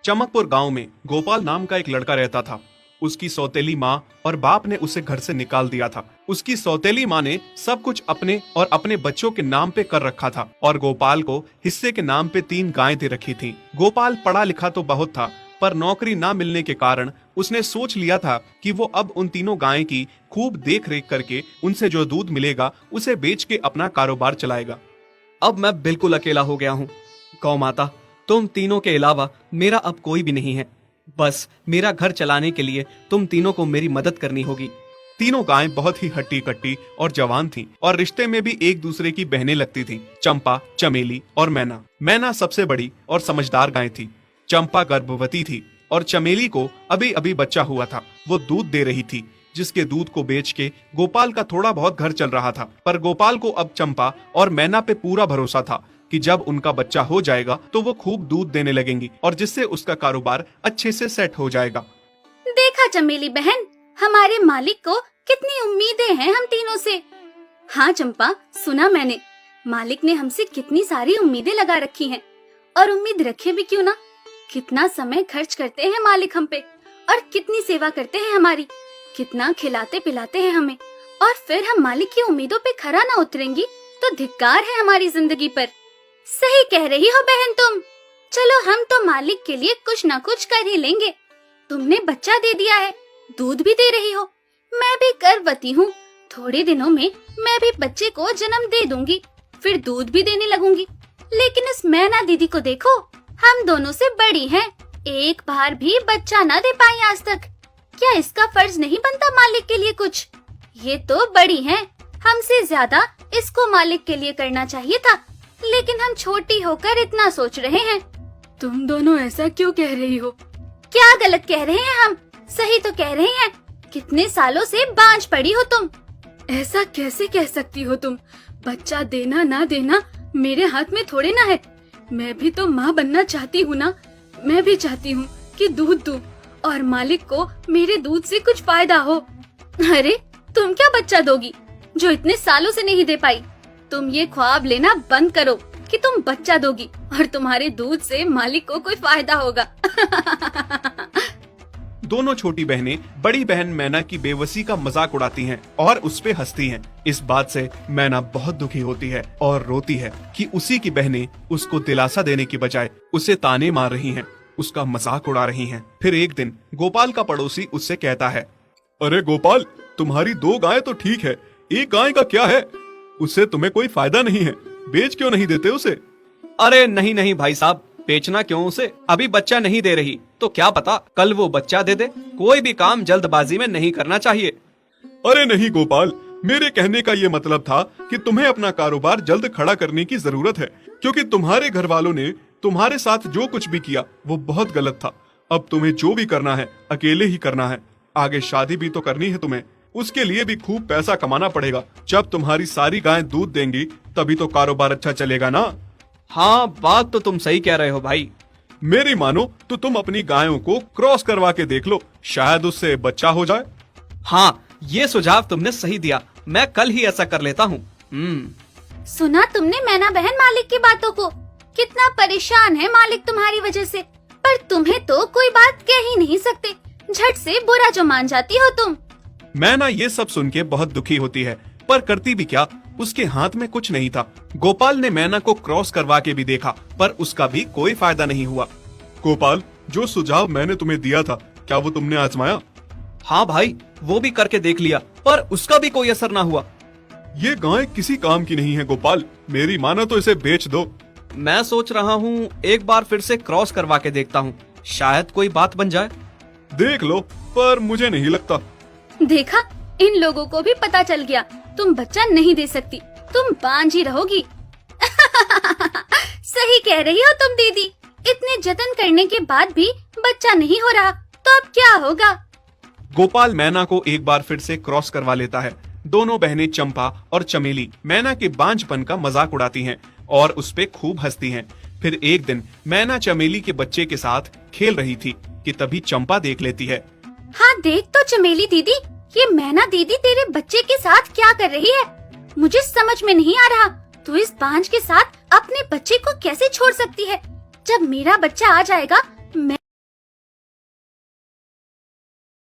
चमकपुर गांव में गोपाल नाम का एक लड़का रहता था। उसकी सौतेली माँ और बाप ने उसे घर से निकाल दिया था। उसकी सौतेली माँ ने सब कुछ अपने और अपने बच्चों के नाम पे कर रखा था और गोपाल को हिस्से के नाम पे 3 गायें दे रखी थीं। गोपाल पढ़ा लिखा तो बहुत था, पर नौकरी ना मिलने के कारण उसने सोच लिया था कि वो अब उन तीनों गायें की खूब देख रेख करके उनसे जो दूध मिलेगा उसे बेच के अपना कारोबार चलाएगा। अब मैं बिल्कुल अकेला हो गया हूँ। गौ माता, तुम तीनों के अलावा मेरा अब कोई भी नहीं है। बस मेरा घर चलाने के लिए तुम तीनों को मेरी मदद करनी होगी। तीनों गायें बहुत ही हट्टी कट्टी और जवान थीं और रिश्ते में भी एक दूसरे की बहनें लगती थीं। चंपा, चमेली और मैना। मैना सबसे बड़ी और समझदार गाय थी। चंपा गर्भवती थी और चमेली को अभी अभी बच्चा हुआ था। वो दूध दे रही थी, जिसके दूध को बेच के गोपाल का थोड़ा बहुत घर चल रहा था। पर गोपाल को अब चंपा और मैना पे पूरा भरोसा था कि जब उनका बच्चा हो जाएगा तो वो खूब दूध देने लगेंगी और जिससे उसका कारोबार अच्छे से सेट हो जाएगा। देखा चमेली बहन, हमारे मालिक को कितनी उम्मीदें हैं हम तीनों से। हाँ चंपा, सुना मैंने, मालिक ने हमसे कितनी सारी उम्मीदें लगा रखी हैं। और उम्मीद रखे भी क्यों ना, कितना समय खर्च करते हैं मालिक हम पे और कितनी सेवा करते हैं हमारी, कितना खिलाते पिलाते हैं हमें। और फिर हम मालिक की उम्मीदों पे खरा ना उतरेंगी तो धिक्कार है हमारी जिंदगी पर। सही कह रही हो बहन तुम। चलो हम तो मालिक के लिए कुछ ना कुछ कर ही लेंगे। तुमने बच्चा दे दिया है, दूध भी दे रही हो, मैं भी गर्भवती हूँ। थोड़े दिनों में मैं भी बच्चे को जन्म दे दूंगी, फिर दूध भी देने लगूंगी। लेकिन इस मैना दीदी को देखो, हम दोनों से बड़ी हैं, एक बार भी बच्चा ना दे पाई आज तक। क्या इसका फर्ज नहीं बनता मालिक के लिए कुछ? ये तो बड़ी हैं, हमसे ज्यादा इसको मालिक के लिए करना चाहिए था, लेकिन हम छोटी होकर इतना सोच रहे हैं। तुम दोनों ऐसा क्यों कह रही हो? क्या गलत कह रहे हैं हम? सही तो कह रहे हैं। कितने सालों से बांझ पड़ी हो तुम। ऐसा कैसे कह सकती हो तुम? बच्चा देना ना देना मेरे हाथ में थोड़े ना है। मैं भी तो माँ बनना चाहती हूँ ना। मैं भी चाहती हूँ कि दूध दूँ और मालिक को मेरे दूध से कुछ फायदा हो। अरे तुम क्या बच्चा दोगी जो इतने सालों से नहीं दे पाई? तुम ये ख्वाब लेना बंद करो कि तुम बच्चा दोगी और तुम्हारे दूध से मालिक को कोई फायदा होगा। दोनों छोटी बहनें बड़ी बहन मैना की बेबसी का मजाक उड़ाती हैं और उस पे हंसती हैं। इस बात से मैना बहुत दुखी होती है और रोती है कि उसी की बहनें उसको दिलासा देने की बजाय उसे ताने मार रही हैं, उसका मजाक उड़ा रही हैं। फिर एक दिन गोपाल का पड़ोसी उससे कहता है, अरे गोपाल, तुम्हारी 2 गायें तो ठीक है, एक गाय का क्या है? उससे तुम्हें कोई फायदा नहीं है, बेच क्यों नहीं देते उसे? अरे नहीं नहीं भाई साहब, बेचना क्यों उसे? अभी बच्चा नहीं दे रही तो क्या पता कल वो बच्चा दे दे। कोई भी काम जल्दबाजी में नहीं करना चाहिए। अरे नहीं गोपाल, मेरे कहने का ये मतलब था कि तुम्हें अपना कारोबार जल्द खड़ा करने की जरूरत है, क्योंकि तुम्हारे घर वालों ने तुम्हारे साथ जो कुछ भी किया वो बहुत गलत था। अब तुम्हें जो भी करना है अकेले ही करना है। आगे शादी भी तो करनी है तुम्हें, उसके लिए भी खूब पैसा कमाना पड़ेगा। जब तुम्हारी सारी गायें दूध देंगी तभी तो कारोबार अच्छा चलेगा ना। हाँ, बात तो तुम सही कह रहे हो भाई। मेरी मानो तो तुम अपनी गायों को क्रॉस करवा के देख लो, शायद उससे बच्चा हो जाए। हाँ, ये सुझाव तुमने सही दिया, मैं कल ही ऐसा कर लेता हूँ। सुना तुमने मैना बहन मालिक की बातों को? कितना परेशान है मालिक तुम्हारी वजह से, पर तुम्हें तो कोई बात कह ही नहीं सकते। झट से बुरा जो मान जाती हो तुम। मैना ये सब सुन के बहुत दुखी होती है, पर करती भी क्या, उसके हाथ में कुछ नहीं था। गोपाल ने मैना को क्रॉस करवा के भी देखा, पर उसका भी कोई फायदा नहीं हुआ। गोपाल, जो सुझाव मैंने तुम्हें दिया था, क्या वो तुमने आजमाया? हाँ भाई, वो भी करके देख लिया, पर उसका भी कोई असर ना हुआ। ये गाय किसी काम की नहीं है गोपाल, मेरी मानो तो इसे बेच दो। मैं सोच रहा हूँ एक बार फिर से क्रॉस करवा के देखता हूँ, शायद कोई बात बन जाए। देख लो, पर मुझे नहीं लगता। देखा, इन लोगों को भी पता चल गया, तुम बच्चा नहीं दे सकती, तुम बांझ ही रहोगी। सही कह रही हो तुम दीदी, इतने जतन करने के बाद भी बच्चा नहीं हो रहा तो अब क्या होगा? गोपाल मैना को एक बार फिर से क्रॉस करवा लेता है। दोनों बहनें चंपा और चमेली मैना के बांझपन का मजाक उड़ाती हैं और उस पे खूब हंसती हैं। फिर एक दिन मैना चमेली के बच्चे के साथ खेल रही थी कि तभी चंपा देख लेती है। हाँ देख तो चमेली दीदी, ये मैना दीदी तेरे बच्चे के साथ क्या कर रही है? मुझे समझ में नहीं आ रहा, तू इस बांझ के साथ अपने बच्चे को कैसे छोड़ सकती है? जब मेरा बच्चा आ जाएगा मैं